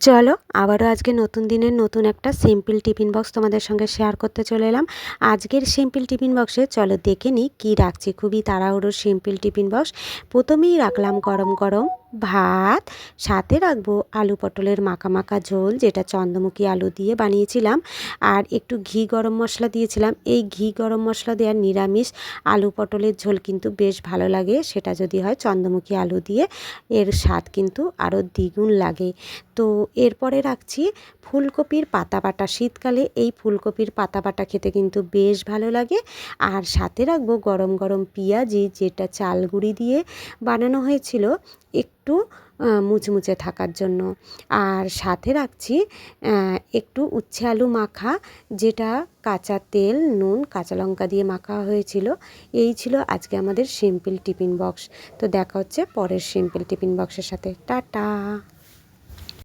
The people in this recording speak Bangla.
চলো আবারও আজকে নতুন দিনের নতুন একটা সিম্পল টিফিন বক্স তোমাদের সঙ্গে শেয়ার করতে চলে এলাম। আজকের সিম্পল টিফিন বক্সে চলো দেখে নিই কী রাখছি। খুবই তাড়াহুড়োর সিম্পল টিফিন বক্স। প্রথমেই রাখলাম গরম গরম ভাত, সাথে রাখবো আলু পটলের মাখা মাখা ঝোল, যেটা চন্দ্রমুখী আলু দিয়ে বানিয়েছিলাম, আর একটু ঘি গরম মশলা দিয়েছিলাম। এই ঘি গরম মশলা দেওয়ার নিরামিষ আলু পটলের ঝোল কিন্তু বেশ ভালো লাগে, সেটা যদি হয় চন্দ্রমুখী আলু দিয়ে, এর স্বাদ কিন্তু আরও দ্বিগুণ লাগে। তো এরপরে রাখছি ফুলকপির পাতা বাটা। শীতকালে এই ফুলকপির পাতা বাটা খেতে কিন্তু বেশ ভালো লাগে। আর সাথে রাখবো গরম গরম পেঁয়াজি, যেটা চাল গুঁড়ি দিয়ে বানানো হয়েছিল একটু মুচমুচে থাকার জন্য। আর সাথে রাখছি একটু উচ্ছে আলু মাখা, যেটা কাঁচা তেল, নুন, কাঁচা লঙ্কা দিয়ে মাখা হয়েছিল। এই ছিল আজকে আমাদের সিম্পল টিফিন বক্স। তো দেখা হচ্ছে পরের সিম্পল টিফিন বক্সের সাথে। টাটা।